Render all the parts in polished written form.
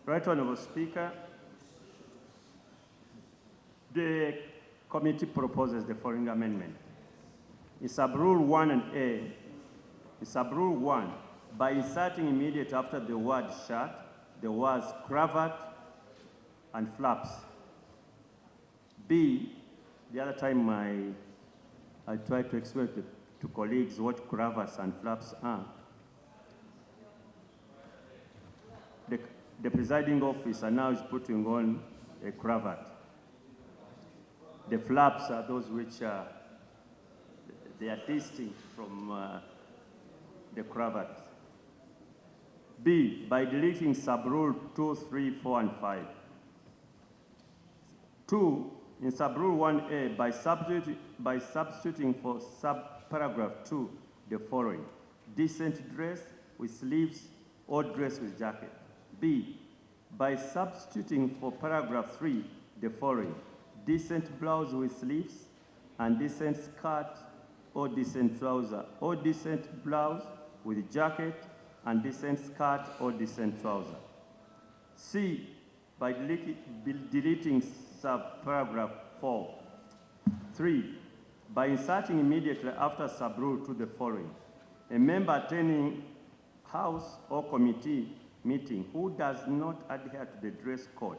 Right Honourable Speaker, the committee proposes the following amendment. In sub-rule 1 and A, in sub-rule 1, by inserting immediately after the word shirt, the words cravat and flaps. B, the other time I tried to explain to colleagues what cravats and flaps are. The presiding officer now is putting on a cravat. The flaps are those which they are distinct from the cravat. B, by deleting sub-rule 2, 3, 4, and 5. 2, in sub-rule 1A, by substituting for sub-paragraph 2 the following: decent dress with sleeves or dress with jacket. B, by substituting for paragraph 3 the following: decent blouse with sleeves and decent skirt or decent trouser, or decent blouse with jacket and decent skirt or decent trouser. C, by deleting sub-paragraph 4. 3, by inserting immediately after sub-rule to the following: a member attending House or committee meeting who does not adhere to the dress code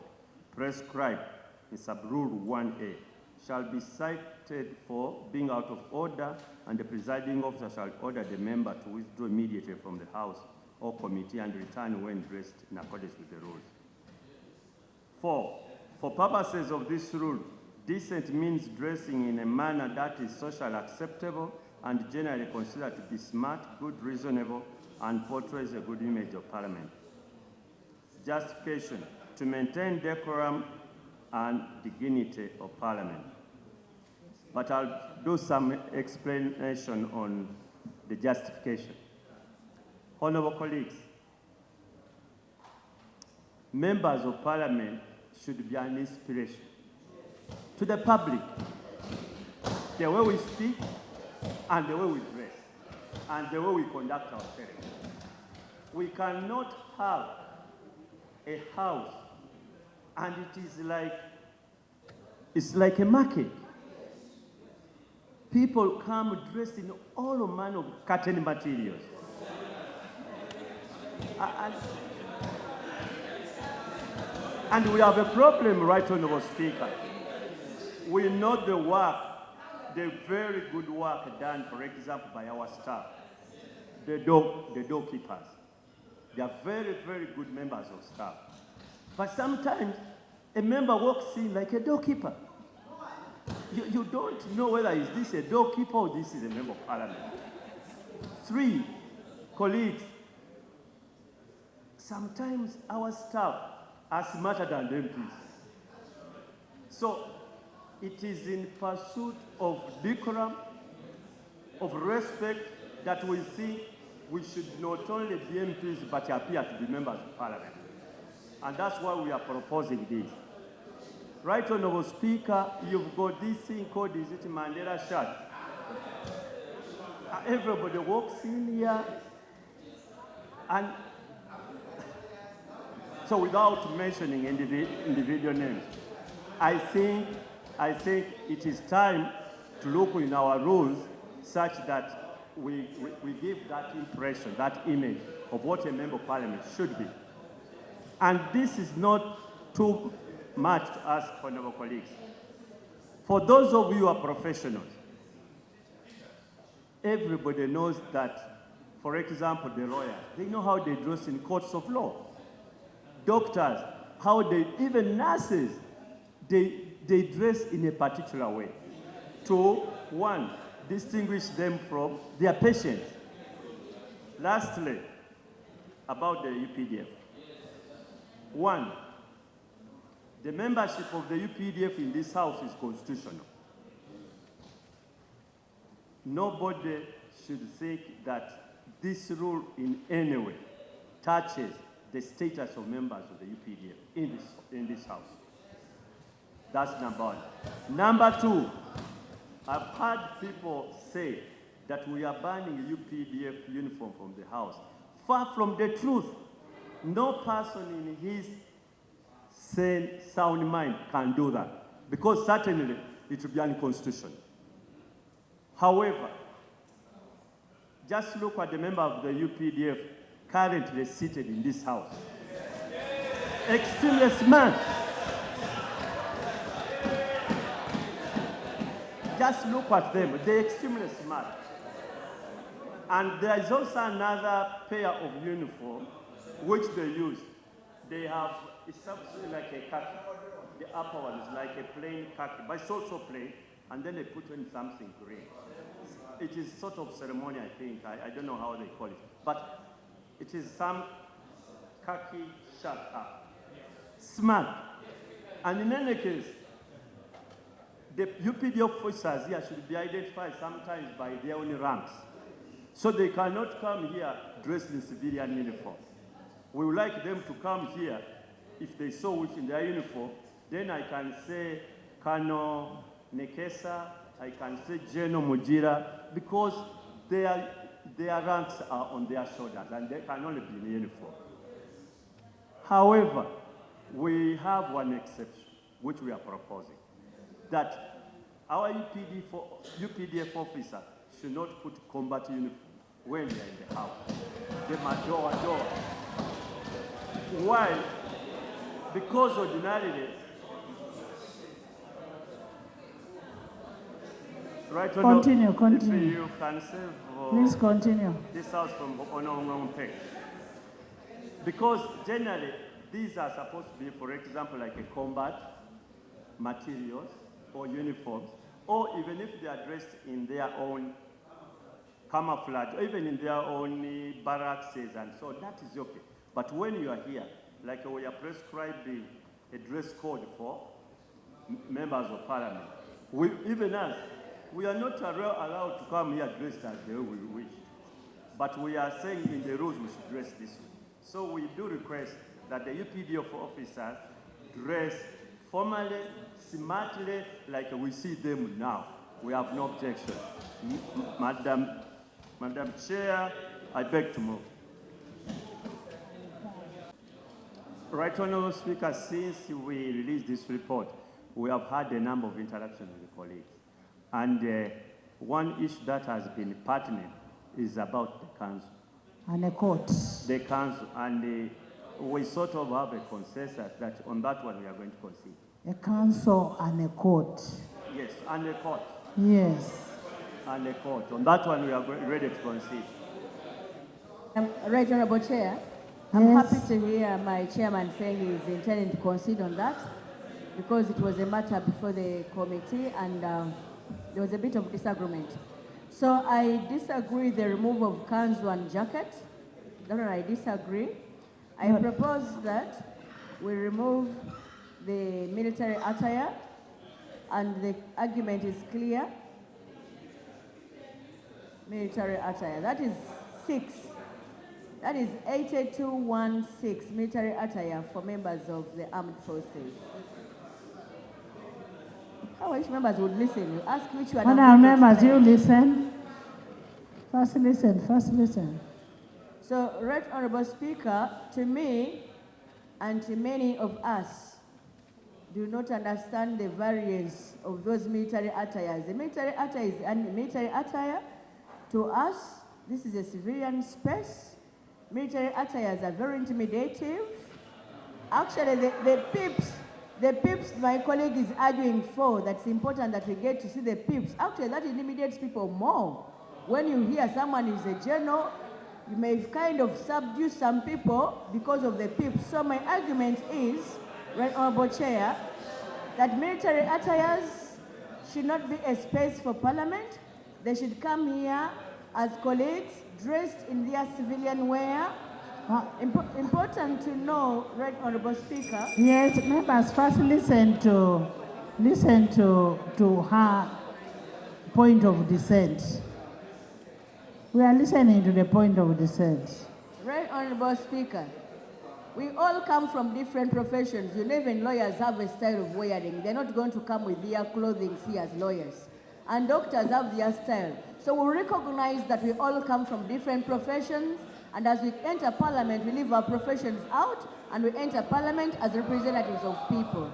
prescribed in sub-rule 1A shall be cited for being out of order, and the presiding officer shall order the member to withdraw immediately from the House or committee and return when dressed in accordance with the rules. 4, for purposes of this rule, decent means dressing in a manner that is socially acceptable and generally considered to be smart, good, reasonable, and portrays a good image of Parliament. Justification: to maintain decorum and dignity of Parliament. But I'll do some explanation on the justification. Honourable colleagues, members of Parliament should be an inspiration to the public. The way we speak and the way we dress and the way we conduct ourselves. We cannot have a house and it's like a market. People come dressed in all manner of curtain materials. And we have a problem, Right Honourable Speaker. We know the work, the very good work done, for example, by our staff, the doorkeepers. They are very, very good members of staff. But sometimes a member walks in like a doorkeeper. You don't know whether is this a doorkeeper or this is a member of Parliament. 3, colleagues, sometimes our staff are smarter than the MPs. So it is in pursuit of decorum, of respect, that we think we should not only be MPs but appear to be members of Parliament. And that's why we are proposing this. Right Honourable Speaker, you've got this thing called, is it Mandela shirt? Everybody walks in here, and so without mentioning individual names, I think it is time to look in our rules such that we give that impression, that image of what a member of Parliament should be. And this is not too much to ask, honourable colleagues. For those of you who are professionals, everybody knows that, for example, the lawyers, they know how they dress in courts of law. Doctors, even nurses, they dress in a particular way to, 1, distinguish them from their patients. Lastly, about the UPDF. 1, the membership of the UPDF in this House is constitutional. Nobody should think that this rule in any way touches the status of members of the UPDF in this House. That's number 1. Number 2, I've heard people say that we are banning a UPDF uniform from the House. Far from the truth. No person in his sound mind can do that, because certainly it will be unconstitutional. However, just look at the member of the UPDF currently seated in this house. Extremely smart. Just look at them, they're extremely smart. And there is also another pair of uniform which they use. They have, it's something like a khaki. The upper one is like a plain khaki, but it's also plain, and then they put in something green. It is sort of ceremony, I think. I don't know how they call it, but it is some khaki shirt up. Smart. And in any case, the UPD officers here should be identified sometimes by their own ranks. So they cannot come here dressed in civilian uniform. We would like them to come here, if they so wish, in their uniform. Then I can say Kano Nekesa, I can say General Mujira, because their ranks are on their shoulders and they can only be in uniform. However, we have one exception, which we are proposing, that our UPDF officer should not put combat uniform when they are in the house. They must door. Why? Because ordinarily, right on. Continue. If you can save Please continue. This house from Onong Pay. Because generally, these are supposed to be, for example, like a combat materials or uniforms, or even if they are dressed in their own camouflage, or even in their own barracks and so, that is okay. But when you are here, like we are prescribing a dress code for members of parliament, even us, we are not allowed to come here dressed as the way we wish. But we are saying in the rules we should dress this way. So we do request that the UPDF officers dress formally, smartly, like we see them now. We have no objection. Madam Chair, I beg to move. Right, Honourable Speaker, since we released this report, we have had a number of interactions with the colleagues. And one issue that has been pertinent is about the council. And a court. The council, and we sort of have a consensus that on that one we are going to concede. A council and a court. Yes, and a court. Yes. And a court. On that one we are ready to concede. Right, Honourable Chair. I'm happy to hear my chairman saying he's intending to concede on that, because it was a matter before the committee and there was a bit of disagreement. So I disagree with the removal of kanzu and jacket. That one I disagree. I propose that we remove the military attire, and the argument is clear. Military attire, that is 6. That is 8216 military attire for members of the armed forces. I wish members would listen. You ask which one. Honourable members, you listen. First listen. So, Right Honourable Speaker, to me and to many of us do not understand the variance of those military attires. The military attire is a military attire. To us, this is a civilian space. Military attires are very intimidating. Actually, the pips my colleague is arguing for, that's important that we get to see the pips. Actually, that intimidates people more. When you hear someone is a general, you may kind of subdue some people because of the pips. So my argument is, Right Honourable Chair, that military attires should not be a space for Parliament. They should come here as colleagues, dressed in their civilian wear. Important to know, Right Honourable Speaker. Yes, members, first listen to her point of dissent. We are listening to the point of dissent. Right Honourable Speaker, we all come from different professions. You know, even lawyers have a style of wearing. They're not going to come with their clothing here as lawyers. And doctors have their style. So we recognize that we all come from different professions And as we enter Parliament, we leave our professions out and we enter Parliament as representatives of people.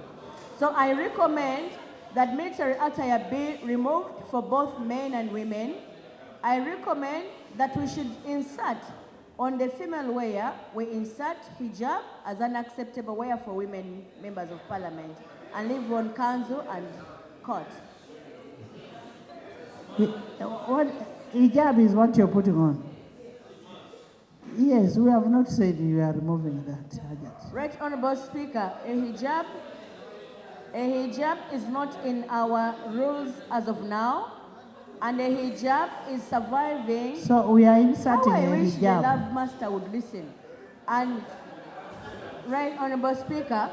So I recommend that military attire be removed for both men and women. I recommend that we should insert on the female wear, we insert hijab as an acceptable wear for women members of Parliament and leave on kanzu and coat. What hijab is what you're putting on? Yes, we have not said you are removing that. Hajat. Right, Honorable Speaker, a hijab is not in our rules as of now, and a hijab is surviving. So we are inserting I a wish the hijab. love master would listen. And right, Honorable Speaker,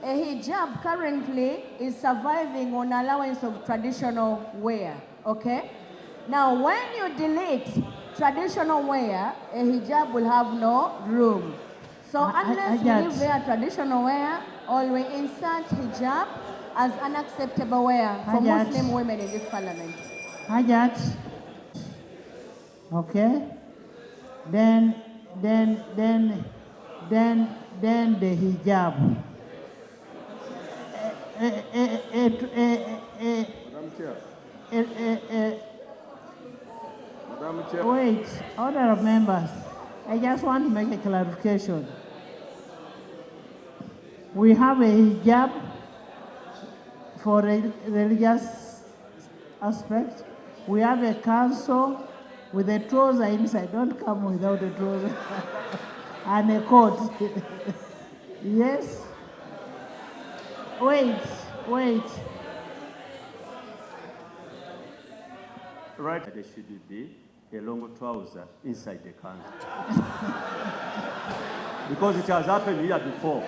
a hijab currently is surviving on allowance of traditional wear, okay? Now, when you delete traditional wear, a hijab will have no room. So unless we leave there traditional wear, or we insert hijab as unacceptable wear for Muslim women in this Parliament. Hajat. Okay. Then the hijab. Madam Chair. Wait, honorable members, I just want to make a clarification. We have a hijab for religious aspect. We have a council with a trouser inside. Don't come without a trouser. And a coat. Yes? Wait. Right, there should be a long trouser inside the council. Because it has happened here before.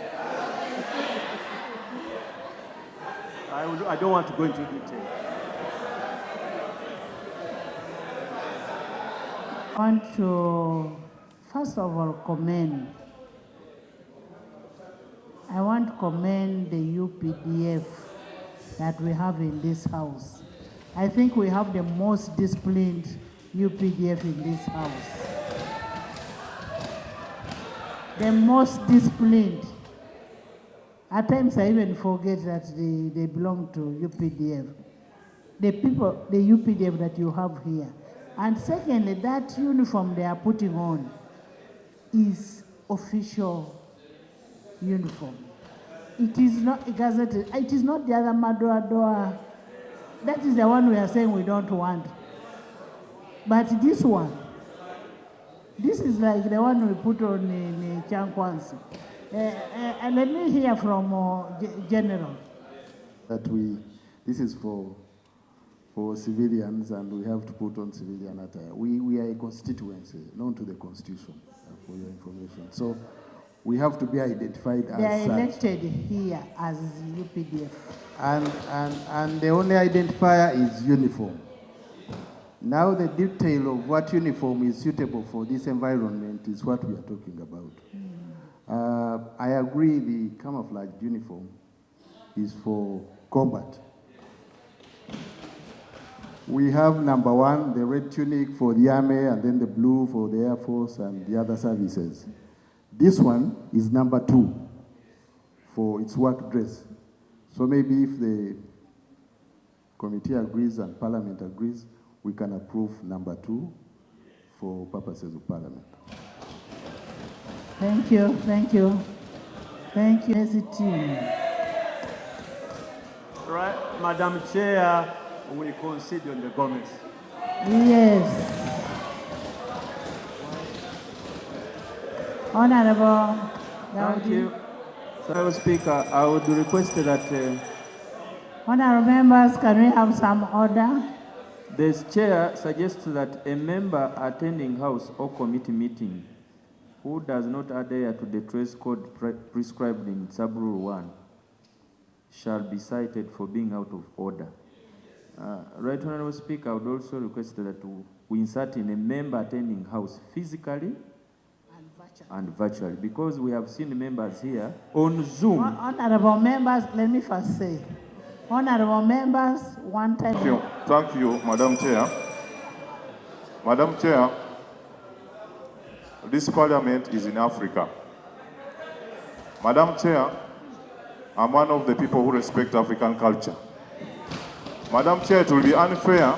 I don't want to go into detail. I want to, first of all, commend the UPDF that we have in this house. I think we have the most disciplined UPDF in this house. The most disciplined. At times I even forget that they belong to UPDF. The people, the UPDF that you have here. And secondly, that uniform they are putting on is official uniform. It is not gazetted. It is not the other Madoa. That is the one we are saying we don't want. But this one, this is like the one we put on in Chankwansi. And let me hear from General. That this is for civilians and we have to put on civilian attire. We are a constituency, known to the Constitution, for your information. So we have to be identified as such. They are elected here as UPDF. And the only identifier is uniform. Now the detail of what uniform is suitable for this environment is what we are talking about. I agree the camouflage uniform is for combat. We have number one, the red tunic for the army, and then the blue for the Air Force and the other services. This one is number two for its work dress. So maybe if the committee agrees and Parliament agrees, we can approve number two for purposes of Parliament. Thank you. Right, Madam Chair, we concede on the comments. Yes. Honorable. Thank you. Honorable Speaker, I would request that Honorable members, can we have some order? the chair suggests that a member attending House or committee meeting who does not adhere to the dress code prescribed in Sub-Rule 1 shall be cited for being out of order. Right, Honorable Speaker, I would also request that we insert in a member attending House physically and virtually, because we have seen members here on Zoom. Honorable members, let me first say, honorable members, one time. Thank you, Madam Chair. Madam Chair, this parliament is in Africa. Madam Chair, I'm one of the people who respect African culture. Madam Chair, it will be unfair.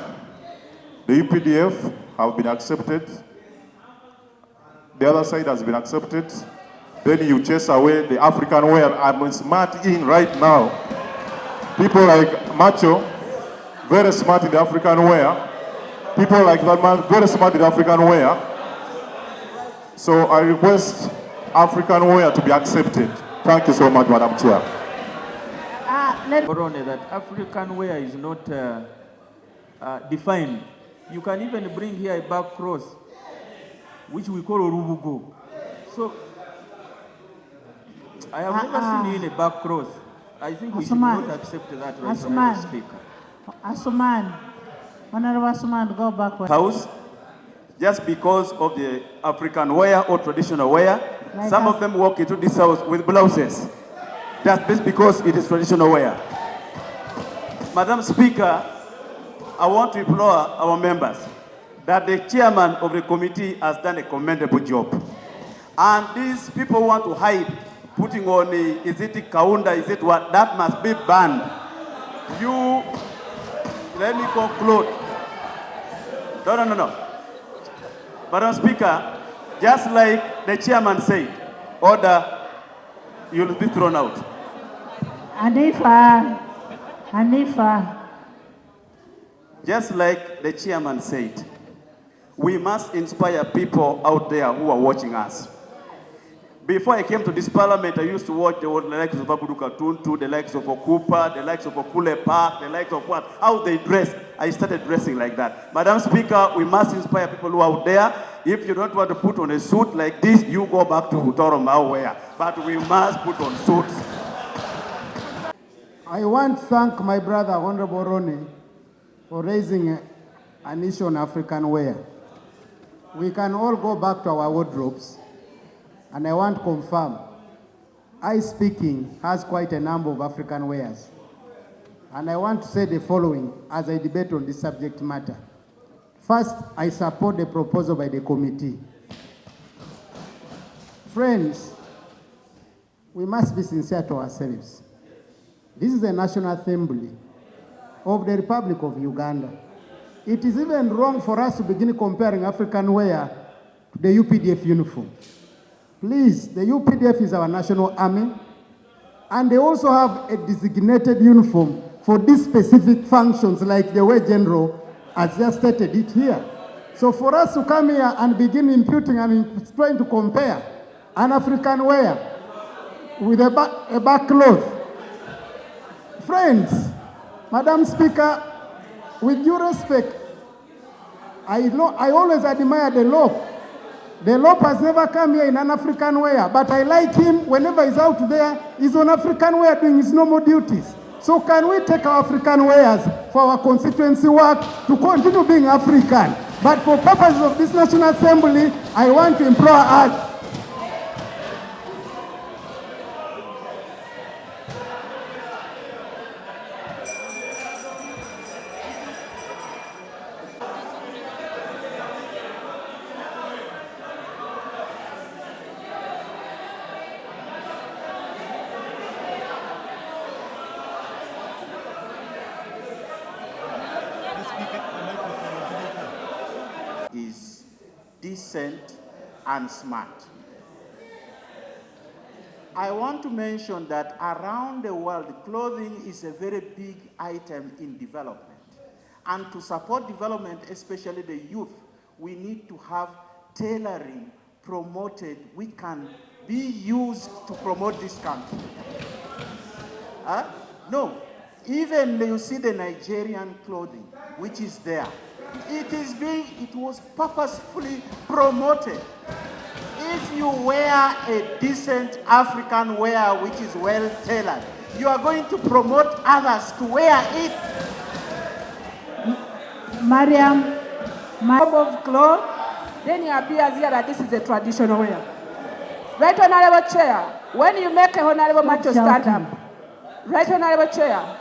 The UPDF have been accepted. The other side has been accepted. Then you chase away the African wear. I'm smart in right now. People like Macho, very smart in the African wear. People like that man, very smart in the African wear. So I request African wear to be accepted. Thank you so much, Madam Chair. Borone, that African wear is not defined. You can even bring here a back cross, which we call Orubugo. So, I have never seen you in a back cross. I think we should not accept that, right, Honorable Speaker. Asuman, Honorable Asuman, go backward. House, just because of the African wear or traditional wear, like some of them walk into this house with blouses. That's because it is traditional wear. Madam Speaker, I want to implore our members that the chairman of the committee has done a commendable job. And these people want to hide, putting on a, is it kaunda, is it what, that must be banned. You, let me conclude. No. Madam Speaker, just like the chairman said, order, you'll be thrown out. Hanifa. Just like the chairman said, we must inspire people out there who are watching us. Before I came to this parliament, I used to watch the likes of Abudu Katuntu, the likes of Okupa, the likes of Okule Park, the likes of what, how they dress. I started dressing like that. Madam Speaker, we must inspire people who are out there. If you don't want to put on a suit like this, you go back to Toromau wear. But we must put on suits. I want to thank my brother, Honorable Ronnie, for raising an issue on African wear. We can all go back to our wardrobes, and I want to confirm, I Speaking has quite a number of African wears. And I want to say the following as I debate on this subject matter. First, I support the proposal by the committee. Friends, we must be sincere to ourselves. This is the National Assembly of the Republic of Uganda. It is even wrong for us to begin comparing African wear to the UPDF uniform. Please, the UPDF is our national army, and they also have a designated uniform for these specific functions, like the way General has just stated it here. So for us to come here and begin imputing and trying to compare an African wear with a back cloth, friends, Madam Speaker, with due respect, I always admire the Lop. The Lop has never come here in an African wear, but I like him whenever he's out there, he's on African wear doing his normal duties. So can we take our African wears for our constituency work to continue being African? But for purposes of this National Assembly, I want to implore us. Is decent and smart. I want to mention that around the world, clothing is a very big item in development. And to support development, especially the youth, we need to have tailoring promoted, which can be used to promote this country. No, even you see the Nigerian clothing, which is there. It was purposefully promoted. If you wear a decent African wear which is well tailored, you are going to promote others to wear it. Mariam, of cloth, then it appears here that this is a traditional wear. Right, Honorable Chair, when you make a Honorable Macho stand up, right, Honorable Chair,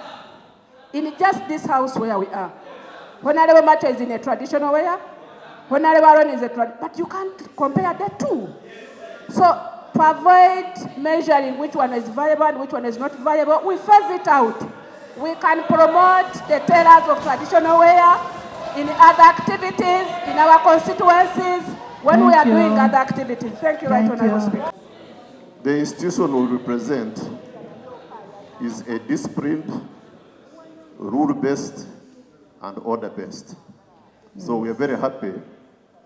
in just this house where we are, Honorable Macho is in a traditional wear, Honorable Aaron is a tradition, but you can't compare the two. So to avoid measuring which one is viable and which one is not viable, we phase it out. We can promote the tailors of traditional wear in other activities, in our constituencies, when we are doing other activities. Thank you, Right Honorable Speaker. The institution will represent is a disciplined, rule-based, and order-based. So we are very happy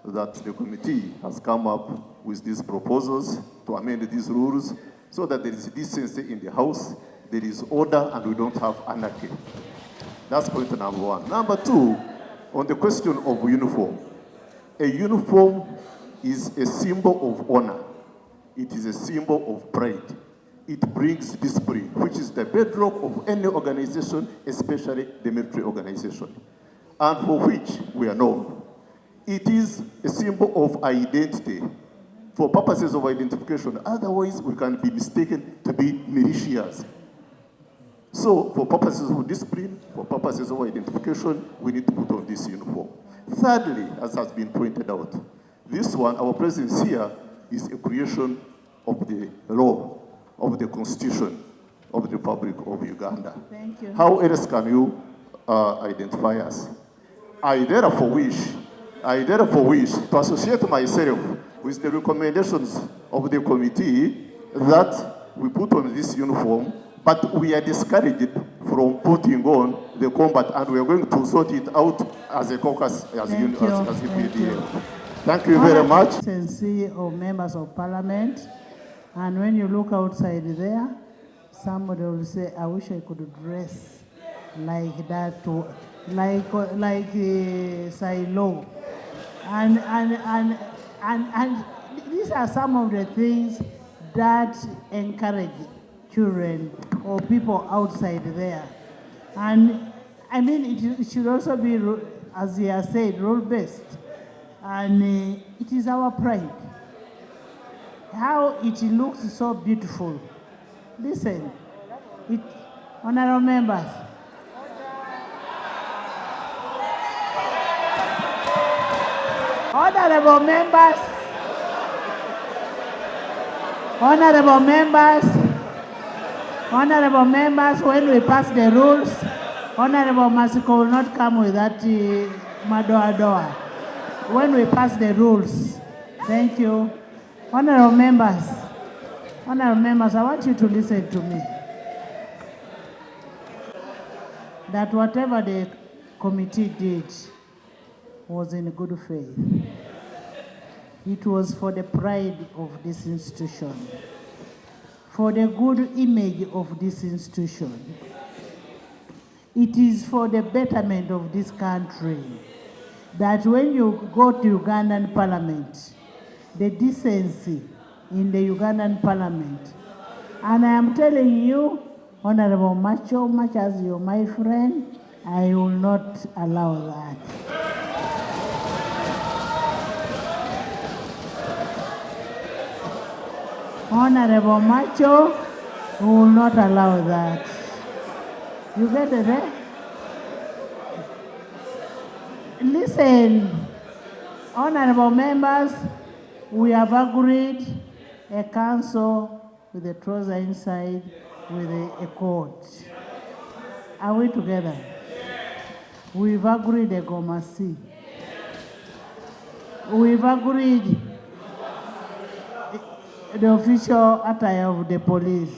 that the committee has come up with these proposals to amend these rules so that there is decency in the house, there is order, and we don't have anarchy. That's point number one. Number two, on the question of uniform. A uniform is a symbol of honor. It is a symbol of pride. It brings discipline, which is the bedrock of any organization, especially the military organization, and for which we are known. It is a symbol of identity for purposes of identification. Otherwise, we can be mistaken to be militias. So, for purposes of discipline, for purposes of identification, we need to put on this uniform. Thirdly, as has been pointed out, this one, our presence here, is a creation of the law, of the Constitution of the Republic of Uganda. Thank you. How else can you identify us? I therefore wish to associate myself with the recommendations of the committee that we put on this uniform, but we are discouraged from putting on the combat, and we are going to sort it out as a caucus, as a PDA. Thank you very much. Consistency of members of parliament, and when you look outside there, somebody will say, I wish I could dress like that, too, like Silo. And these are some of the things that encourage children or people outside there. And I mean, it should also be, as he has said, role-based. And it is our pride. How it looks so beautiful. Listen, honorable members. Honorable members. Honorable members. Honorable members, when we pass the rules, Honorable Masiko will not come with that madoa. When we pass the rules, thank you. Honorable members, I want you to listen to me. That whatever the committee did was in good faith. It was for the pride of this institution, for the good image of this institution. It is for the betterment of this country that when you go to Ugandan parliament, the decency in the Ugandan parliament. And I am telling you, Honorable Macho, much as you're my friend, I will not allow that. Honorable Macho will not allow that. You get it, eh? Listen, honorable members, we have agreed a council with a trouser inside with a coat. Are we together? We've agreed a gomasi. We've agreed the official attire of the police.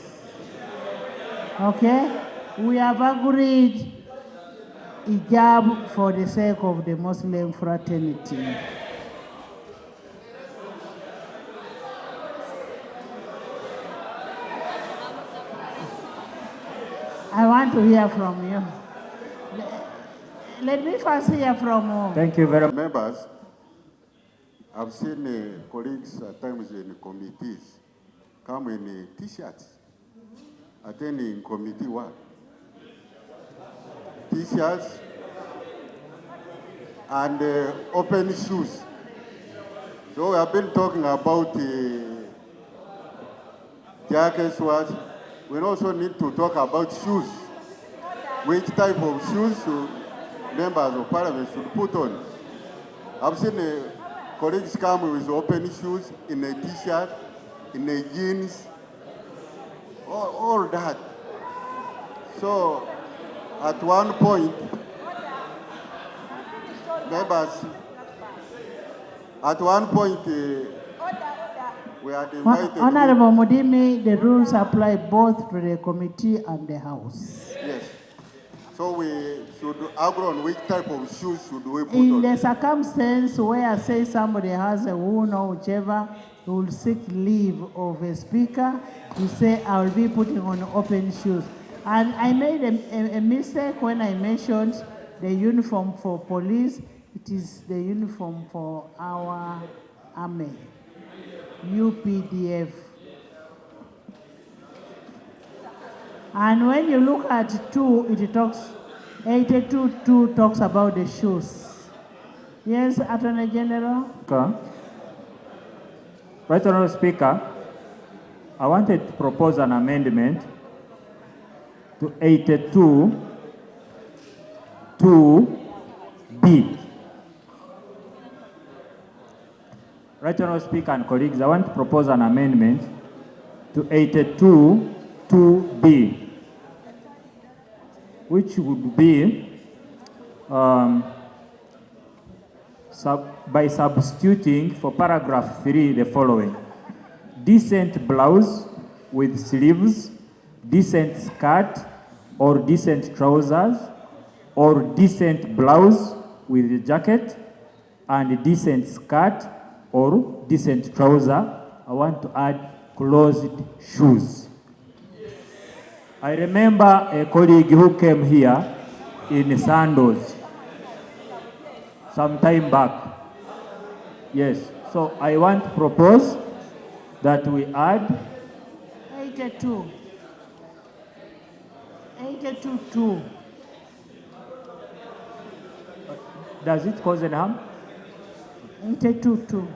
Okay? We have agreed hijab for the sake of the Muslim fraternity. I want to hear from you. Let me first hear from you. Thank you very much. Members, I've seen colleagues at times in committees come in T-shirts, attending committee work. T-shirts and open shoes. So we have been talking about jackets, what? We also need to talk about shoes. Which type of shoes members of parliament should put on. I've seen colleagues come with open shoes, in a t-shirt, in a jeans, all that. So at one point, members, we had invited... Honorable Mudimi, the rules apply both to the committee and the House. Yes. So we should agree on which type of shoes should we put In on. the circumstance where, say, somebody has a wound or whichever, you will seek leave of a speaker, you say, I will be putting on open shoes. And I made a mistake when I mentioned the uniform for police. It is the uniform for our army, UPDF. And when you look at 82.2 talks about the shoes. Yes, Attorney General? Right, Honorable Speaker, I wanted to propose an amendment to 82.2B. Right, Honorable Speaker and colleagues, I want to propose an amendment to 82.2B, which would be by substituting for paragraph 3 the following: decent blouse with sleeves, decent skirt or decent trousers, or decent blouse with a jacket, and decent skirt or decent trouser. I want to add closed shoes. I remember a colleague who came here in sandals some time back. Yes, so I want to propose that we add 82.2. Does it cause any harm? 82.2.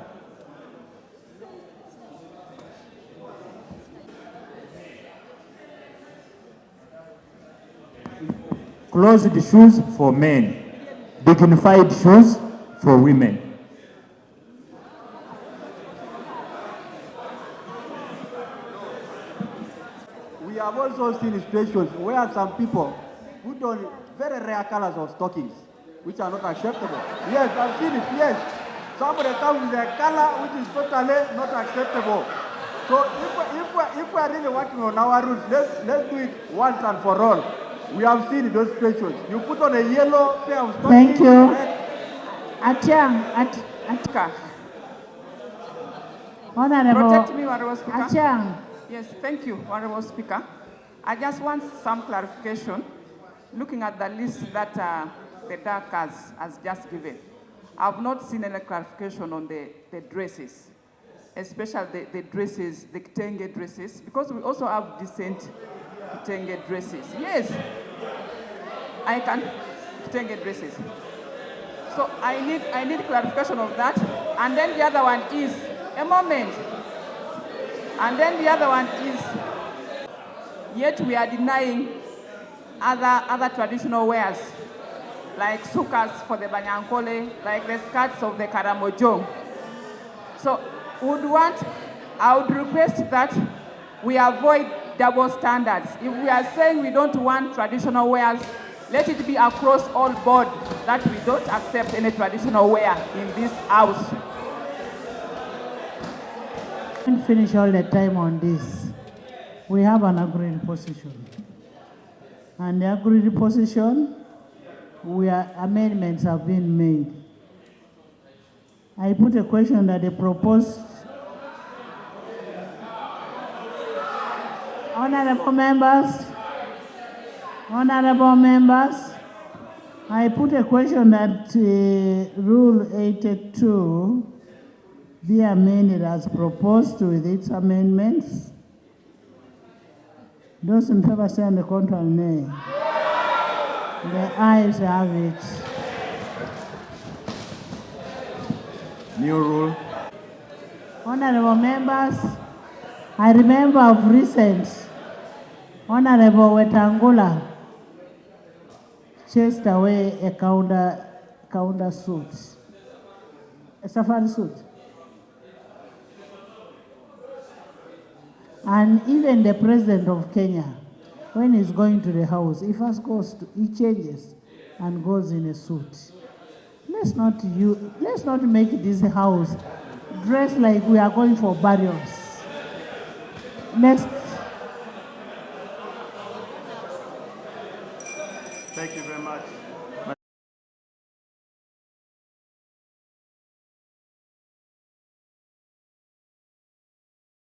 Closed shoes for men, dignified shoes for women. We have also seen situations where some people put on very rare colors of stockings, which are not acceptable. Yes, I've seen it, yes. Somebody comes with a color which is totally not acceptable. So if we are really working on our rules, let's do it once and for all. We have seen those situations. You put on a yellow pair of stockings. Thank you. Atiang, Honorable. Protect me, Honorable Speaker. Atiang. Yes, thank you, Honorable Speaker. I just want some clarification. Looking at the list that the DAC has just given, I've not seen any clarification on the dresses, especially the dresses, the kitenge dresses, because we also have decent kitenge dresses. Yes, I can kitenge dresses. So I need clarification of that. And then the other one is, a moment. And then the other one is, yet we are denying other traditional wears, like sukas for the Banyankole, like the skirts of the Karamojo. So I would request that we avoid double standards. If we are saying we don't want traditional wears, let it be across all board that we don't accept any traditional wear in this house. We can't finish all the time on this. We have an agreed position. And the agreed position, amendments have been made. I put a question that they proposed. Honorable members, I put a question that Rule 82 be amended as proposed with its amendments. Those in favor say on the contrary, nay. The ayes have it. New rule. Honorable members, I remember of recent, Honorable Wetangula chased away a counter suit. a safari suit. And even the president of Kenya, when he's going to the house, he first he changes and goes in a suit. Let's not make this house dress like we are going for burials. Next. Thank you very much.